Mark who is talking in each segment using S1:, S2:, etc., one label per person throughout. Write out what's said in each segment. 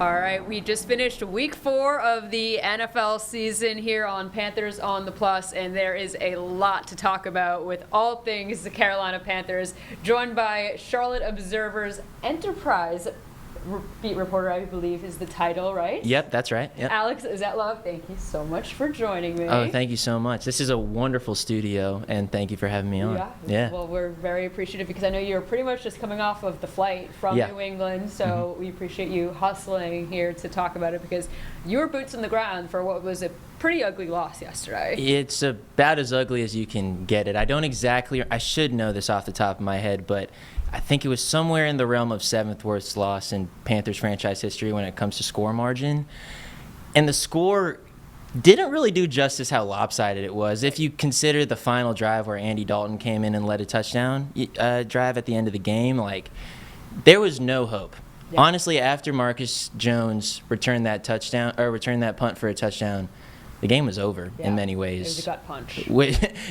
S1: All right, we just finished week 4 of the NFL season here on Panthers on the Plus, and there is a lot to talk about with all things the Carolina Panthers, joined by Charlotte Observer's Enterprise beat reporter, I believe is the title, right?
S2: Yep, that's right. Yep.
S1: Alex Zietlow, thank you so much for joining me.
S2: Oh, thank you so much. This is a wonderful studio, and thank you for having me on.
S1: Yeah. Well, we're very appreciative because I know you're pretty much just coming off of the flight from New England, so we appreciate you hustling here to talk about it because you were boots on the ground for what was a pretty ugly loss yesterday.
S2: It's about as ugly as you can get it. I should know this off the top of my head, but I think it was somewhere in the realm of 7th worst loss in Panthers franchise history when it comes to score margin. And the score didn't really do justice how lopsided it was. If you consider the final drive where Andy Dalton came in and led a touchdown drive at the end of the game, there was no hope. Yeah. Honestly, after Marcus Jones returned that punt for a touchdown, the game was over in many ways.
S1: It was a gut punch.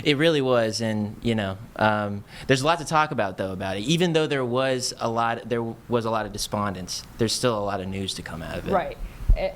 S2: It really was, and there's a lot to talk about about it. Even though there was a lot of despondence, there's still a lot of news to come out of it.
S1: Right.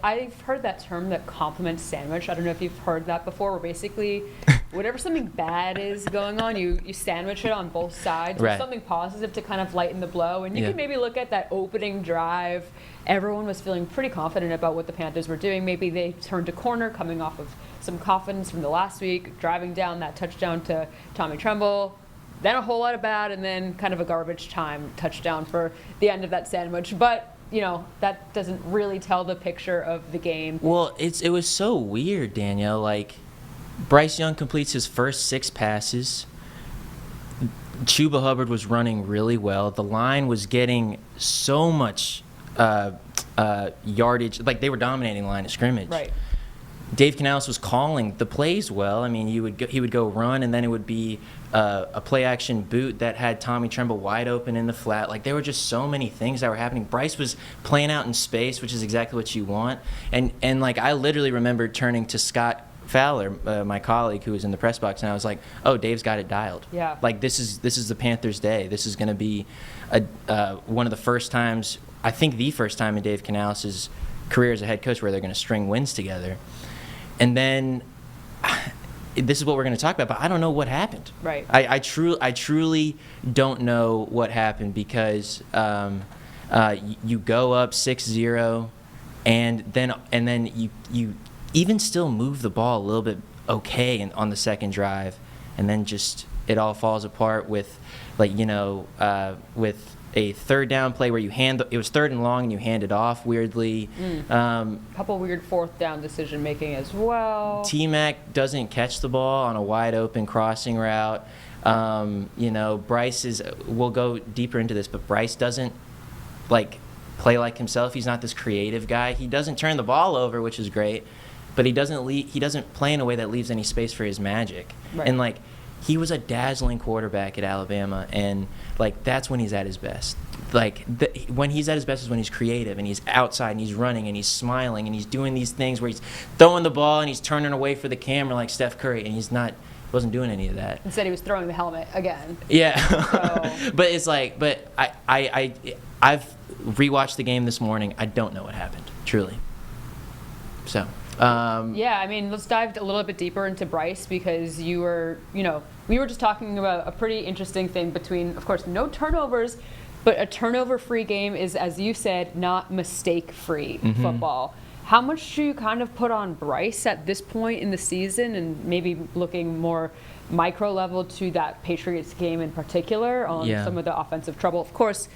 S1: I've heard that term, the compliment sandwich. I don't know if you've heard that before, where basically whatever something bad is going on, you sandwich it on both sides with something positive to kind of lighten the blow. And you can maybe look at that opening drive. Everyone was feeling pretty confident about what the Panthers were doing. Maybe they turned a corner coming off of some confidence from the last week, driving down that touchdown to Tommy Tremble. Then a whole lot of bad, and then kind of a garbage time touchdown for the end of that sandwich. But that doesn't really tell the picture of the game.
S2: Well, it was so weird, Danielle. Bryce Young completes his first 6 passes. Chuba Hubbard was running really well. The line was getting so much yardage. They were dominating the line of scrimmage.
S1: Right.
S2: Dave Canales was calling the plays well. I mean, he would go run, and then it would be a play-action boot that had Tommy Tremble wide open in the flat. There were just so many things that were happening. Bryce was playing out in space, which is exactly what you want. And I literally remember turning to Scott Fowler, my colleague who was in the press box, and I was like, "Oh, Dave's got it dialed.
S1: Yeah.
S2: This is the Panthers' day. This is going to be one of the first times, I think the first time in Dave Canales' career as a head coach where they're going to string wins together." And then this is what we're going to talk about, but I don't know what happened.
S1: Right.
S2: I truly don't know what happened because you go up 6-0, and then you even still move the ball a little bit okay on the second drive, and then just it all falls apart with with a third down play where it was 3rd and long and you hand it off weirdly.
S1: Couple weird 4th down decision making as well.
S2: T-Mac doesn't catch the ball on a wide open crossing route. Bryce we'll go deeper into this, but Bryce doesn't play like himself. He's not this creative guy. He doesn't turn the ball over, which is great, but he doesn't play in a way that leaves any space for his magic.
S1: Right.
S2: And he was a dazzling quarterback at Alabama, and that's when he's at his best. When he's at his best is when he's creative and he's outside and he's running and he's smiling and he's doing these things where he's throwing the ball and he's turning away for the camera like Steph Curry, and he wasn't doing any of that.
S1: Instead, he was throwing the helmet again.
S2: Yeah,
S1: So.
S2: but I've rewatched the game this morning. I don't know what happened, truly. So.
S1: Let's dive a little bit deeper into Bryce because we were just talking about a pretty interesting thing between, of course, no turnovers, but a turnover-free game is, as you said, not mistake-free football. How much do you kind of put on Bryce at this point in the season, and maybe looking more micro level to that Patriots game in particular on some of the offensive trouble? Of course,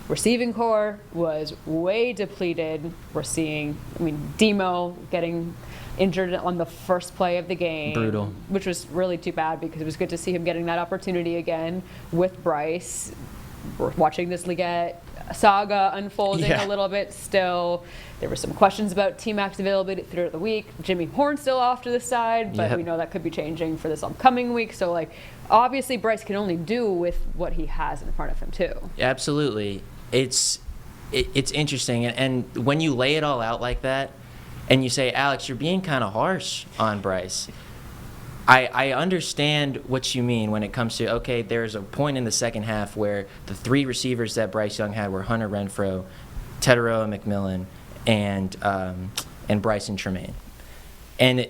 S1: receiving core was way depleted. We're seeing, Demo getting injured on the first play of the game.
S2: Brutal.
S1: Which was really too bad because it was good to see him getting that opportunity again with Bryce. We're watching this Leggett saga unfolding a little bit still. There were some questions about T-Mac's availability throughout the week. Jimmy Horn's still off to the side, but we know that could be changing for this upcoming week. So, obviously Bryce can only do with what he has in front of him too.
S2: Absolutely. It's interesting, and when you lay it all out like that, and you say, Alex, you're being kind of harsh on Bryce. I understand what you mean when it comes to, okay, there's a point in the second half where the 3 receivers that Bryce Young had were Hunter Renfrow, Teteroa McMillan, and Bryson Tremaine. And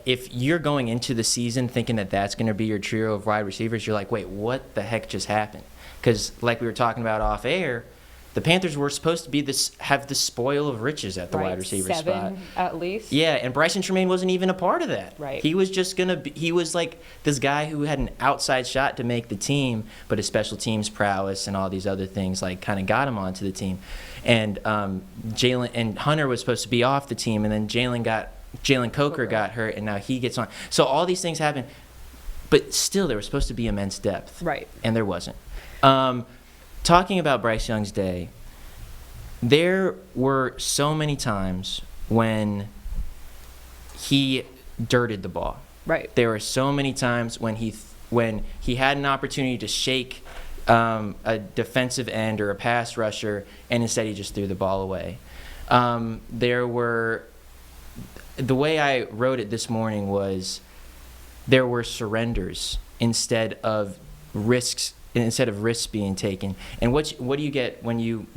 S2: if you're going into the season thinking that that's going to be your trio of wide receivers, you're like, wait, what the heck just happened? Because like we were talking about off air, the Panthers were supposed to be have the spoil of riches at the wide receiver
S1: 7
S2: spot.
S1: at least.
S2: Yeah, and Bryson Tremaine wasn't even a part of that.
S1: Right.
S2: He was just he was like this guy who had an outside shot to make the team, but his special teams prowess and all these other things kind of got him onto the team. And Jalen and Hunter was supposed to be off the team, and then Jalen Coker got hurt, and now he gets on. So all these things happen, but still there was supposed to be immense depth.
S1: Right.
S2: And there wasn't. Talking about Bryce Young's day, there were so many times when he dirted the ball.
S1: Right.
S2: There were so many times when he had an opportunity to shake a defensive end or a pass rusher, and instead he just threw the ball away. The way I wrote it this morning was there were surrenders instead of risks being taken. And what do you get when you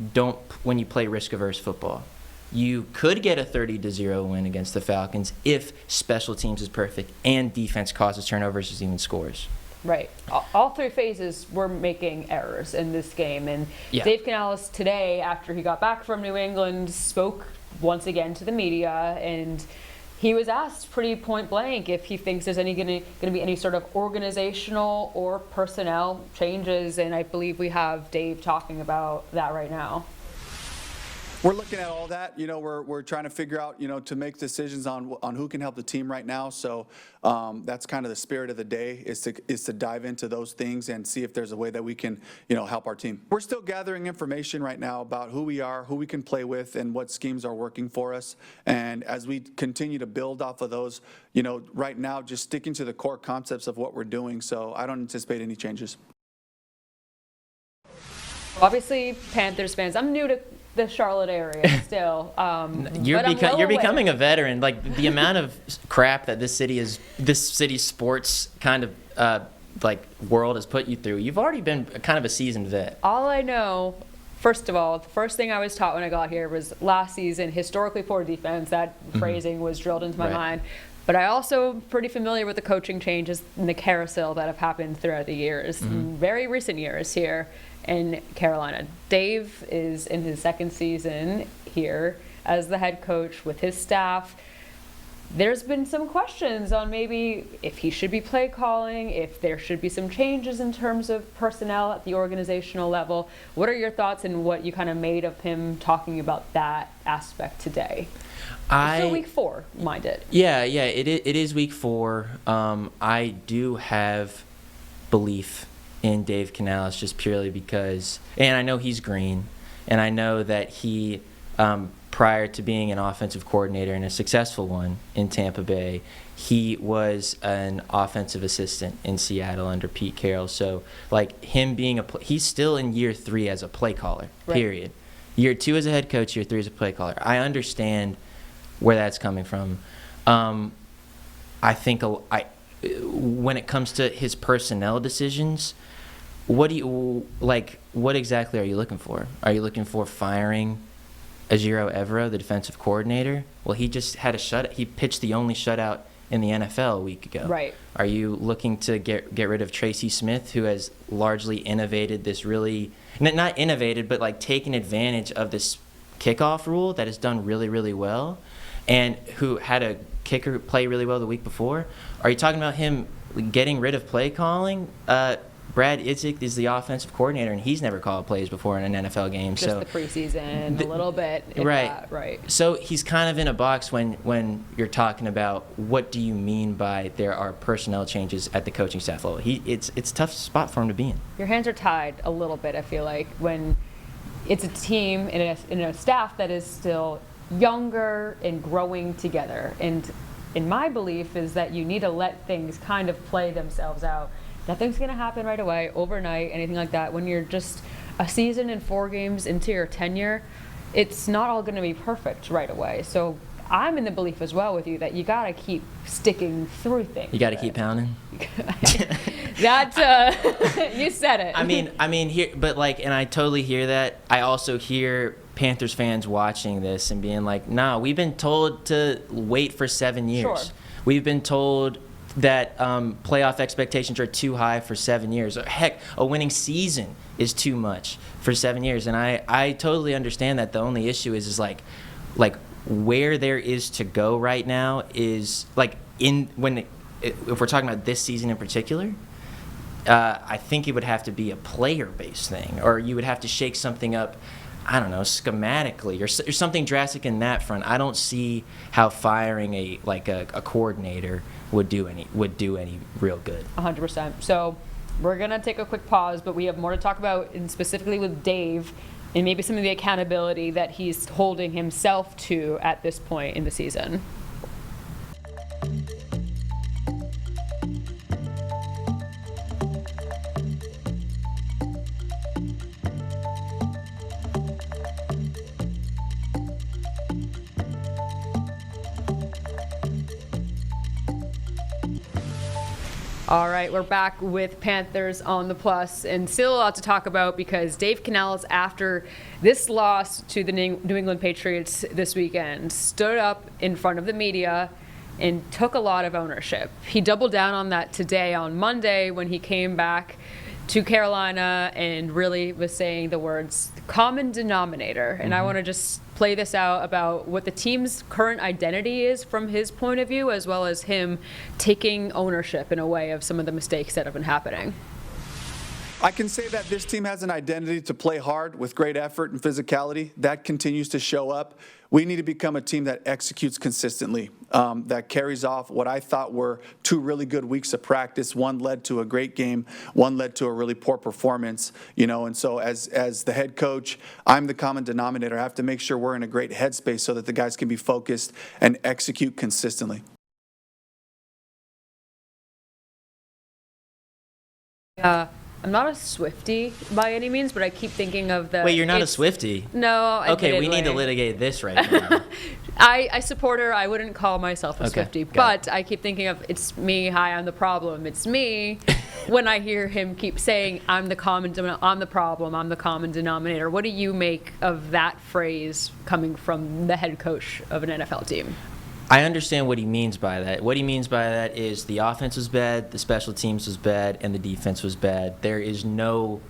S2: play risk-averse football? You could get a 30-0 win against the Falcons if special teams is perfect and defense causes turnovers or even scores.
S1: Right. All three phases were making errors in this game. And
S2: Yeah.
S1: Dave Canales today, after he got back from New England, spoke once again to the media, and he was asked pretty point blank if he thinks there's going to be any sort of organizational or personnel changes, and I believe we have Dave talking about that right now.
S3: We're looking at all that. We're trying to figure out, to make decisions on who can help the team right now. So that's kind of the spirit of the day is to dive into those things and see if there's a way that we can, help our team. We're still gathering information right now about who we are, who we can play with, and what schemes are working for us. And as we continue to build off of those, right now, just sticking to the core concepts of what we're doing. So I don't anticipate any changes.
S1: Obviously, Panthers fans, I'm new to the Charlotte area still.
S2: You're becoming a veteran. Like the amount of crap that this city's sports kind of world has put you through. You've already been kind of a seasoned vet.
S1: All I know, first of all, the first thing I was taught when I got here was last season, historically poor defense. That phrasing was drilled into my mind. But I also pretty familiar with the coaching changes and the carousel that have happened throughout the years, very recent years here in Carolina. Dave is in his second season here as the head coach with his staff. There's been some questions on maybe if he should be play calling, if there should be some changes in terms of personnel at the organizational level. What are your thoughts and what you kind of made of him talking about that aspect today? It's still week 4, mind it.
S2: Yeah, it is week 4. I do have belief in Dave Canales just purely because, and I know he's green, and I know that he, prior to being an offensive coordinator and a successful one in Tampa Bay, he was an offensive assistant in Seattle under Pete Carroll. So, him being he's still in year 3 as a play caller, period. Right. Year 2 as a head coach, year 3 as a play caller. I understand where that's coming from. I think when it comes to his personnel decisions, what exactly are you looking for? Are you looking for firing Ejiro Evero, the defensive coordinator? Well, he just had he pitched the only shutout in the NFL a week ago.
S1: Right.
S2: Are you looking to get rid of Tracy Smith, who has largely innovated this not innovated, but taken advantage of this kickoff rule that has done really, really well, and who had a kicker play really well the week before? Are you talking about him getting rid of play calling? Brad Idzik is the offensive coordinator, and he's never called plays before in an NFL game.
S1: Just the preseason, a little bit. Right.
S2: So he's kind of in a box when you're talking about what do you mean by there are personnel changes at the coaching staff level. It's a tough spot for him to be in.
S1: Your hands are tied a little bit, I feel like, when it's a team and a staff that is still younger and growing together. And in my belief is that you need to let things kind of play themselves out. Nothing's going to happen right away, overnight, anything like that. When you're just a season and 4 games into your tenure, it's not all going to be perfect right away. So I'm in the belief as well with you that you got to keep sticking through things.
S2: You got to keep pounding.
S1: That you said it.
S2: I mean, here, but and I totally hear that. I also hear Panthers fans watching this and being like, nah, we've been told to wait for 7 years.
S1: Sure.
S2: We've been told that playoff expectations are too high for 7 years. Heck, a winning season is too much for 7 years. And I totally understand that. The only issue is like where there is to go right now is like if we're talking about this season in particular, I think it would have to be a player-based thing, or you would have to shake something up, I don't know, schematically, or something drastic in that front. I don't see how firing a coordinator would do any real good.
S1: 100%. So we're going to take a quick pause, but we have more to talk about, and specifically with Dave, and maybe some of the accountability that he's holding himself to at this point in the season. All right, we're back with Panthers on the Plus, and still a lot to talk about because Dave Canales, after this loss to the New England Patriots this weekend, stood up in front of the media and took a lot of ownership. He doubled down on that today on Monday when he came back to Carolina and really was saying the words common denominator. And I want to just play this out about what the team's current identity is from his point of view, as well as him taking ownership in a way of some of the mistakes that have been happening.
S3: I can say that this team has an identity to play hard with great effort and physicality. That continues to show up. We need to become a team that executes consistently, that carries off what I thought were 2 really good weeks of practice. One led to a great game, one led to a really poor performance, and so as the head coach, I'm the common denominator. I have to make sure we're in a great headspace so that the guys can be focused and execute consistently.
S1: I'm not a Swiftie by any means, but I keep thinking of the...
S2: Wait, you're not a Swiftie?
S1: No,
S2: Okay, we need to litigate this right now.
S1: I support her. I wouldn't call myself a Swiftie,
S2: got
S1: but I keep thinking of it's me, hi, I'm the problem. It's me when I hear him keep saying, I'm the problem, I'm the common denominator. What do you make of that phrase coming from the head coach of an NFL team?
S2: I understand what he means by that. What he means by that is the offense was bad, the special teams was bad, and the defense was bad. There is no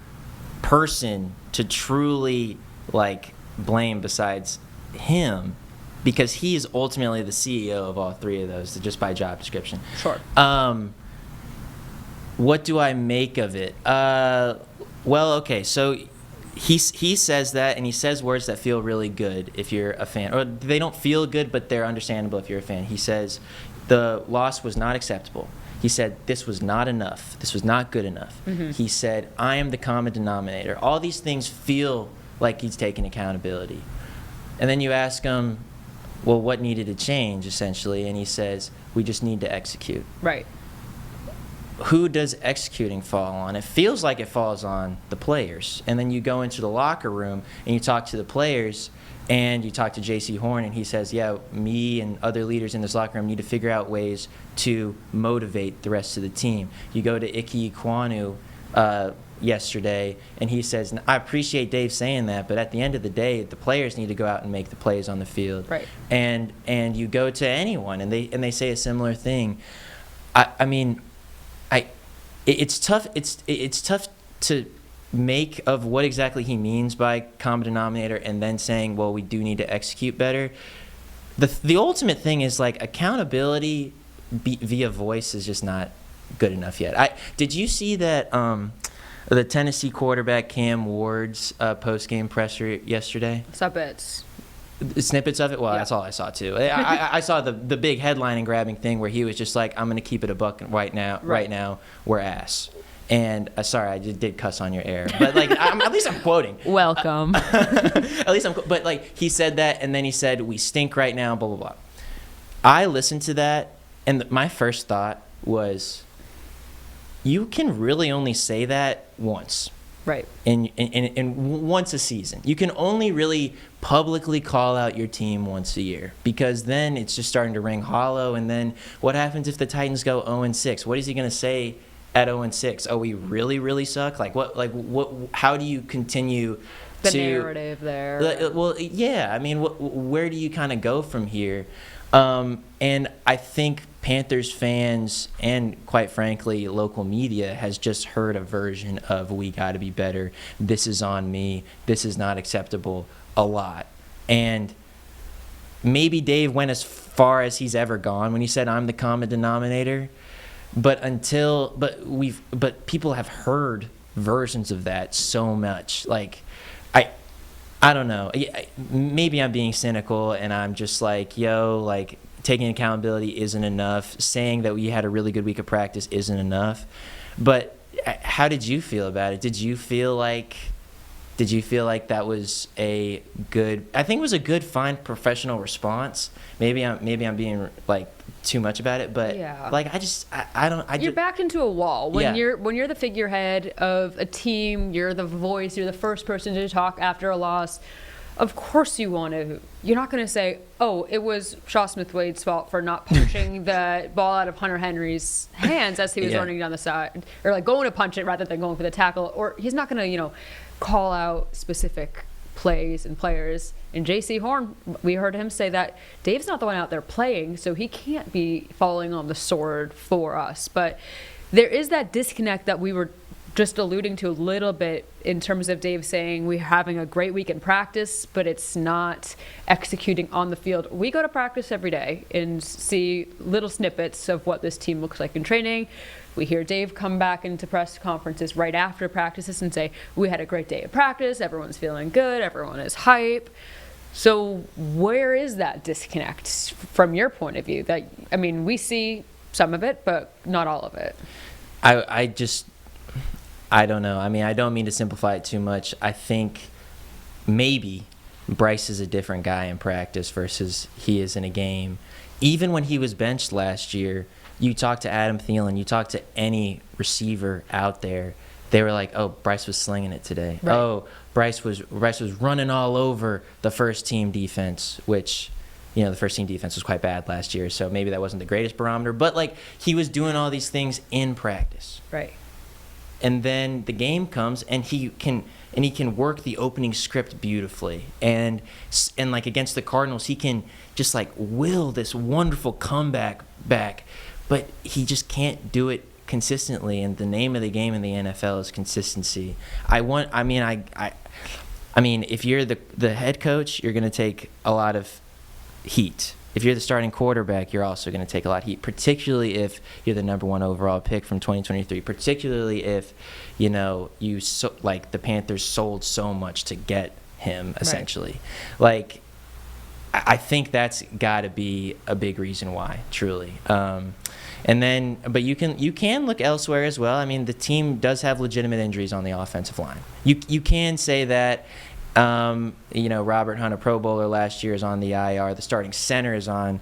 S2: person to truly blame besides him, because he is ultimately the CEO of all 3 of those, just by job description.
S1: Sure.
S2: What do I make of it? Well, okay, so he says that, and he says words that feel really good if you're a fan. Or they don't feel good, but they're understandable if you're a fan. He says the loss was not acceptable. He said this was not enough. This was not good enough. Mm-hmm. He said, I am the common denominator. All these things feel like he's taking accountability. And then you ask him, well, what needed to change, essentially? And he says, we just need to execute.
S1: Right.
S2: Who does executing fall on? It feels like it falls on the players. And then you go into the locker room and you talk to the players, and you talk to J.C. Horn, and he says, yeah, me and other leaders in this locker room need to figure out ways to motivate the rest of the team. You go to Ike Ekwonu yesterday, and he says, I appreciate Dave saying that, but at the end of the day, the players need to go out and make the plays on the field.
S1: Right.
S2: And you go to anyone, and they say a similar thing. It's tough. It's tough to make of what exactly he means by common denominator, and then saying, well, we do need to execute better. The ultimate thing is accountability via voice is just not good enough yet. Did you see that the Tennessee quarterback Cam Ward's post-game presser yesterday?
S1: Subbits.
S2: Snippets of it? Well,
S1: Yeah.
S2: That's all I saw, too. I saw the big headline and grabbing thing where he was just like, I'm going to keep it a buck right now, we're ass. And sorry, I just did cuss on your air. But at least I'm quoting.
S1: Welcome.
S2: At least but he said that, and then he said, we stink right now, blah, blah, blah. I listened to that, and my first thought was, you can really only say that once.
S1: Right.
S2: In once a season. You can only really publicly call out your team once a year, because then it's just starting to ring hollow. And then what happens if the Titans go 0-6? What is he going to say at 0-6? Oh, we really, really suck? What? How do you continue
S1: the narrative there.
S2: Well, yeah. I mean, where do you kind of go from here? And I think Panthers fans and, quite frankly, local media has just heard a version of "we got to be better," "this is on me," "this is not acceptable" a lot. And maybe Dave went as far as he's ever gone when he said, "I'm the common denominator." But people have heard versions of that so much. Like, I don't know. Maybe I'm being cynical and I'm just like, like, taking accountability isn't enough. Saying that we had a really good week of practice isn't enough. But how did you feel about it? Did you feel like that was a good? I think it was a good, fine, professional response. Maybe I'm being like too much about it, but
S1: yeah.
S2: Like
S1: You're backed into a wall when
S2: Yeah.
S1: you're the figurehead of a team. You're the voice. You're the first person to talk after a loss. Of course you want to. You're not going to say, "Oh, it was Shaw Smith-Wade's fault for not punching the ball out of Hunter Henry's hands as he was
S2: Yeah.
S1: running down the side," or like going to punch it rather than going for the tackle. Or he's not going to, call out specific plays and players. And J.C. Horn, we heard him say that Dave's not the one out there playing, so he can't be falling on the sword for us. But there is that disconnect that we were just alluding to a little bit in terms of Dave saying we're having a great week in practice, but it's not executing on the field. We go to practice every day and see little snippets of what this team looks like in training. We hear Dave come back into press conferences right after practices and say, "We had a great day of practice. Everyone's feeling good. Everyone is hype." So where is that disconnect from your point of view? We see some of it, but not all of it.
S2: I don't know. I mean, I don't mean to simplify it too much. I think maybe Bryce is a different guy in practice versus he is in a game. Even when he was benched last year, you talk to Adam Thielen, you talk to any receiver out there, they were like, "Oh, Bryce was slinging it today." Right. "Oh, Bryce was running all over the first team defense," which, the first team defense was quite bad last year, so maybe that wasn't the greatest barometer, but like he was doing all these things in practice.
S1: Right.
S2: And then the game comes and he can work the opening script beautifully. And like against the Cardinals, he can just like will this wonderful comeback back, but he just can't do it consistently. And the name of the game in the NFL is consistency. If you're the head coach, you're going to take a lot of heat. If you're the starting quarterback, you're also going to take a lot of heat, particularly if you're the number 1 overall pick from 2023, particularly if, the Panthers sold so much to get him, essentially. Right. Like, I think that's got to be a big reason why, truly. But you can look elsewhere as well. I mean, the team does have legitimate injuries on the offensive line. You can say that. Robert Hunt, a Pro Bowler last year, is on the IR. The starting center is on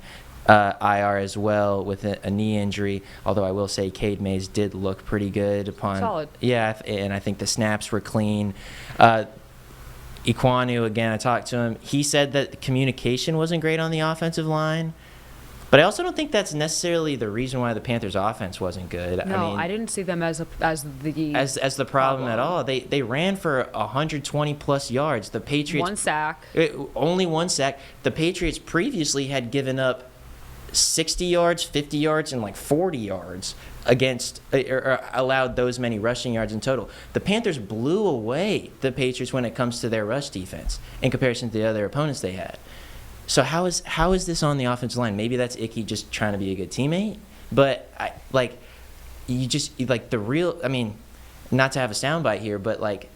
S2: IR as well with a knee injury. Although I will say Cade Mays did look pretty good upon.
S1: Solid.
S2: Yeah, and I think the snaps were clean. Iquanu, again, I talked to him. He said that the communication wasn't great on the offensive line. But I also don't think that's necessarily the reason why the Panthers' offense wasn't good.
S1: No, I didn't see them as the
S2: problem at all. They ran for 120-plus yards. The Patriots...
S1: One sack.
S2: Only one sack. The Patriots previously had given up 60 yards, 50 yards, and like 40 yards against... or allowed those many rushing yards in total. The Panthers blew away the Patriots when it comes to their rush defense in comparison to the other opponents they had. So how is this on the offensive line? Maybe that's Icky just trying to be a good teammate, but not to have a soundbite here, but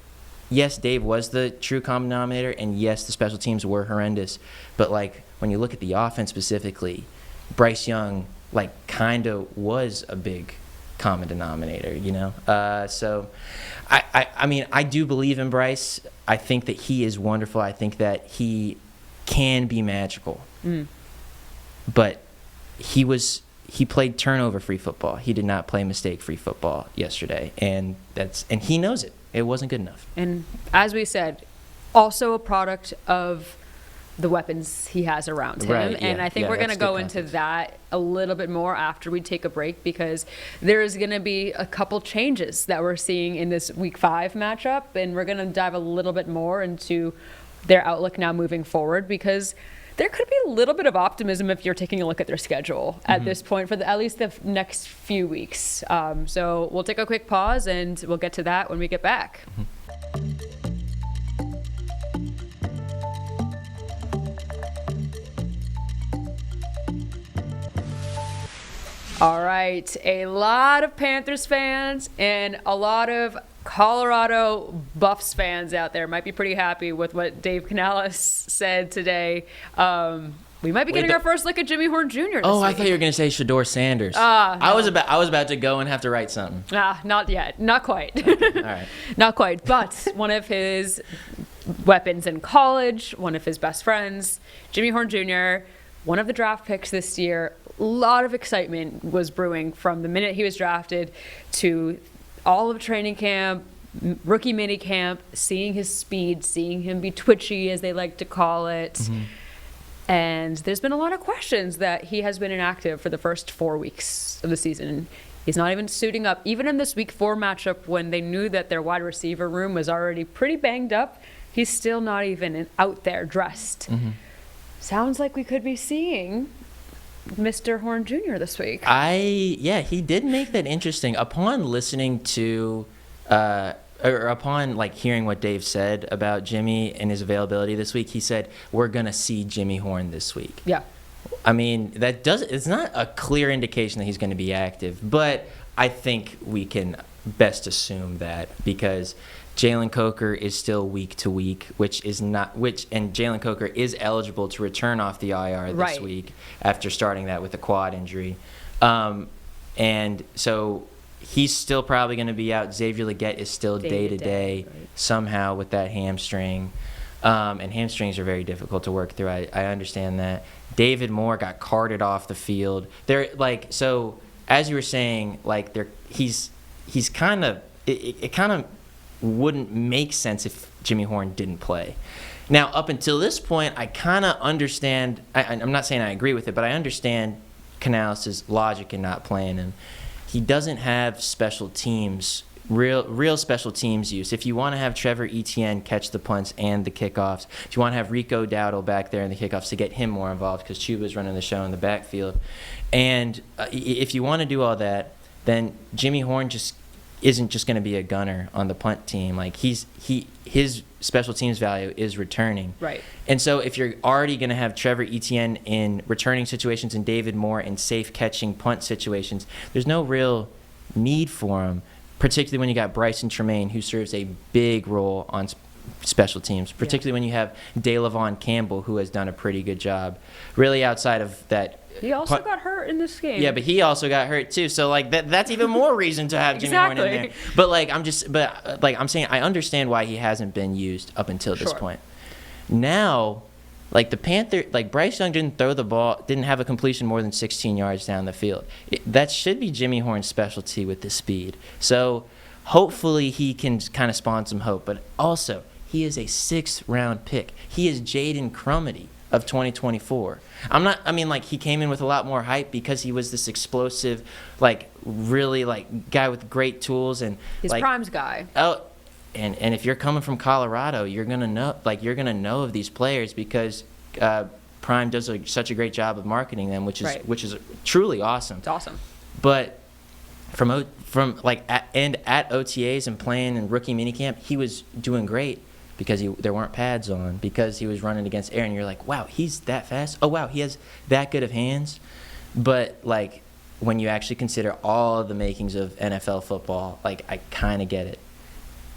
S2: yes, Dave was the true common denominator, and yes, the special teams were horrendous, but when you look at the offense specifically, Bryce Young kind of was a big common denominator, So I do believe in Bryce. I think that he is wonderful. I think that he can be magical. But he played turnover-free football. He did not play mistake-free football yesterday, and he knows it. It wasn't good enough.
S1: And as we said, also a product of the weapons he has around him.
S2: Right,
S1: And
S2: yeah.
S1: I think
S2: Yeah,
S1: we're going to
S2: that's good
S1: go into
S2: context.
S1: that a little bit more after we take a break, because there is going to be a couple changes that we're seeing in this Week 5 matchup, and we're going to dive a little bit more into their outlook now moving forward, because there could be a little bit of optimism if you're taking a look at their schedule at this point for at least the next few weeks. So we'll take a quick pause, and we'll get to that when we get back. All right, a lot of Panthers fans and a lot of Colorado Buffs fans out there might be pretty happy with what Dave Canales said today. We might be getting our first look at Jimmy Horn Jr. this
S2: Oh, I
S1: week.
S2: thought you were going to say Shador Sanders.
S1: No.
S2: I was about to go and have to write something.
S1: Not yet. Not quite.
S2: All right.
S1: Not quite. But one of his weapons in college, one of his best friends, Jimmy Horn Jr., one of the draft picks this year. A lot of excitement was brewing from the minute he was drafted to all of training camp, rookie mini camp, seeing his speed, seeing him be twitchy, as they like to call it. And there's been a lot of questions that he has been inactive for the first 4 weeks of the season. He's not even suiting up. Even in this Week 4 matchup, when they knew that their wide receiver room was already pretty banged up, he's still not even out there dressed. Sounds like we could be seeing Mr. Horn Jr. this week.
S2: Yeah, he did make that interesting. Upon listening to, or upon like hearing what Dave said about Jimmy and his availability this week, he said, we're going to see Jimmy Horn this week.
S1: Yeah.
S2: I mean, it's not a clear indication that he's going to be active, but I think we can best assume that, because Jalen Coker is still week to week, and Jalen Coker is eligible to return off the IR this week after starting that with a quad injury. And so he's still probably going to be out. Xavier Legette is still day-to-day somehow with that hamstring. And hamstrings are very difficult to work through. I understand that. David Moore got carted off the field. So as you were saying, he's kind of it kind of wouldn't make sense if Jimmy Horn didn't play. Now, up until this point, I kind of understand. I'm not saying I agree with it, but I understand Canales' logic in not playing him. He doesn't have special teams, real special teams use. If you want to have Trevor Etienne catch the punts and the kickoffs, if you want to have Rico Dowdle back there in the kickoffs to get him more involved, because Chuba's running the show in the backfield, and if you want to do all that, then Jimmy Horn just isn't just going to be a gunner on the punt team. Like his special teams value is returning.
S1: Right.
S2: And so if you're already going to have Trevor Etienne in returning situations and David Moore in safe catching punt situations, there's no real need for him, particularly when you got Bryson Tremaine, who serves a big role on special teams, particularly when you have DeLavon Campbell, who has done a pretty good job. Really, outside of that.
S1: He also got hurt in this game.
S2: Yeah, but he also got hurt too. So that's even more reason to have Jimmy Horn in there. But I'm saying I understand why he hasn't been used up until this point. Now, the Panther, Bryce Young didn't throw the ball, didn't have a completion more than 16 yards down the field. That should be Jimmy Horn's specialty with the speed. So hopefully he can kind of spawn some hope. But also, he is a 6th-round pick. He is Jaden Crumity of 2024. He came in with a lot more hype because he was this explosive, really guy with great tools and
S1: his prime's guy.
S2: Oh, and if you're coming from Colorado, you're gonna know of these players because Prime does such a great job of marketing them, which is truly awesome.
S1: It's awesome.
S2: But from at OTAs and playing in rookie minicamp, he was doing great. Because there weren't pads on, because he was running against air, and you're like, wow, he's that fast? Oh, wow, he has that good of hands? But, when you actually consider all of the makings of NFL football, I kind of get it.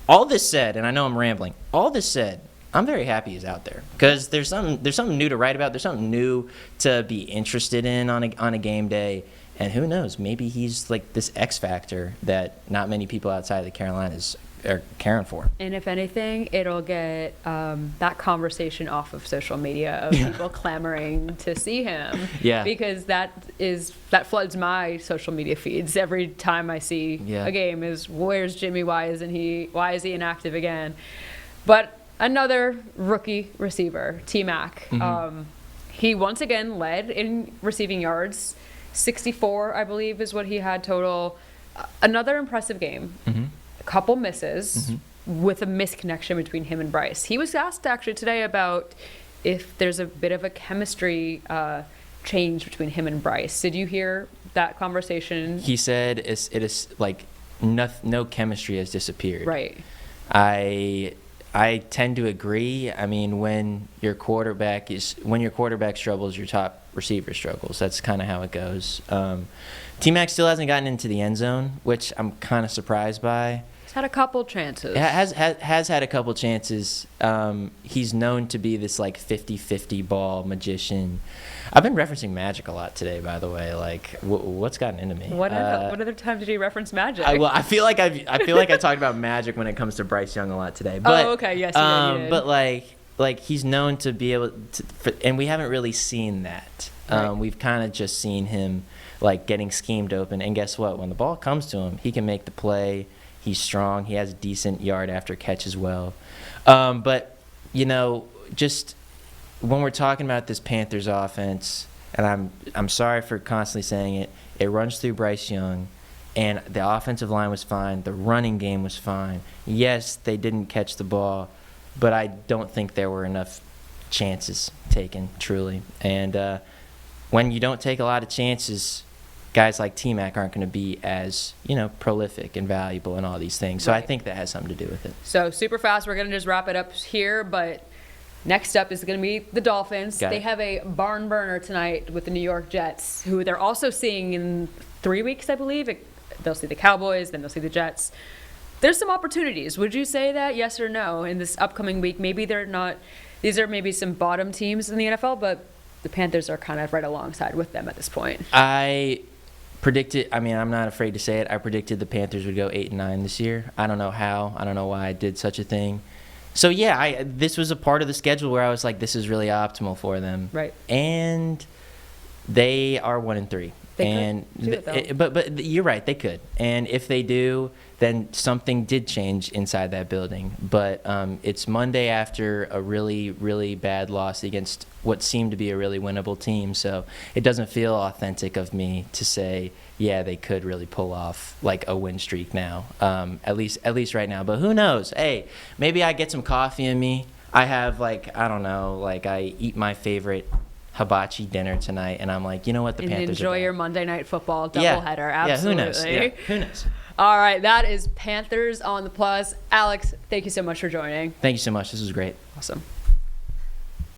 S2: All this said, and I know I'm rambling, I'm very happy he's out there. Because there's something new to write about. There's something new to be interested in on a game day. And who knows, maybe he's this X factor that not many people outside of the Carolinas are caring for.
S1: And if anything, it'll get that conversation off of social media of people clamoring to see him.
S2: Yeah.
S1: Because that floods my social media feeds every time I see a game is, where's Jimmy? Why is he inactive again? But another rookie receiver, T-Mac. He once again led in receiving yards. 64, I believe, is what he had total. Another impressive game. A couple misses with a misconnection between him and Bryce. He was asked actually today about if there's a bit of a chemistry change between him and Bryce. Did you hear that conversation?
S2: He said it is like no chemistry has disappeared.
S1: Right.
S2: I tend to agree. I mean, when your quarterback struggles, your top receiver struggles. That's kind of how it goes. T-Mac still hasn't gotten into the end zone, which I'm kind of surprised by.
S1: He's had a couple chances.
S2: Has had a couple chances. He's known to be this like 50-50 ball magician. I've been referencing Magic a lot today, by the way. Like, what's gotten into me?
S1: What other time did you reference Magic?
S2: I feel like I talked about Magic when it comes to Bryce Young a lot today. But,
S1: okay, yes, you did.
S2: But like he's known to be able to, and we haven't really seen that.
S1: Right.
S2: We've kind of just seen him like getting schemed open, and guess what? When the ball comes to him, he can make the play. He's strong. He has a decent yard after catch as well. But just when we're talking about this Panthers offense, and I'm sorry for constantly saying it, it runs through Bryce Young, and the offensive line was fine. The running game was fine. Yes, they didn't catch the ball, but I don't think there were enough chances taken, truly. And when you don't take a lot of chances, guys like T-Mac aren't going to be as, prolific and valuable and all these things. So
S1: right.
S2: I think that has something to do with it.
S1: So super fast, we're going to just wrap it up here, but next up is going to be the Dolphins. They have a barn burner tonight with the New York Jets, who they're also seeing in 3 weeks, I believe. They'll see the Cowboys, then they'll see the Jets. There's some opportunities. Would you say that, yes or no, in this upcoming week? Maybe they're not. These are maybe some bottom teams in the NFL, but the Panthers are kind of right alongside with them at this point.
S2: I predicted, I'm not afraid to say it, I predicted the Panthers would go 8-9 this year. I don't know how. I don't know why I did such a thing. So, yeah, this was a part of the schedule where I was like, this is really optimal for them.
S1: Right.
S2: And they are 1-3.
S1: They could do it, though.
S2: But you're right, they could. And if they do, then something did change inside that building. But it's Monday after a really, really bad loss against what seemed to be a really winnable team. So it doesn't feel authentic of me to say, yeah, they could really pull off like a win streak now, at least right now. But who knows? Hey, maybe I get some coffee in me. I have I eat my favorite hibachi dinner tonight, and I'm like, you know what, the Panthers
S1: enjoy your Monday Night Football doubleheader. Absolutely.
S2: Yeah, who knows?
S1: All right, that is Panthers on the Plus. Alex, thank you so much for joining.
S2: Thank you so much. This was great.
S1: Awesome.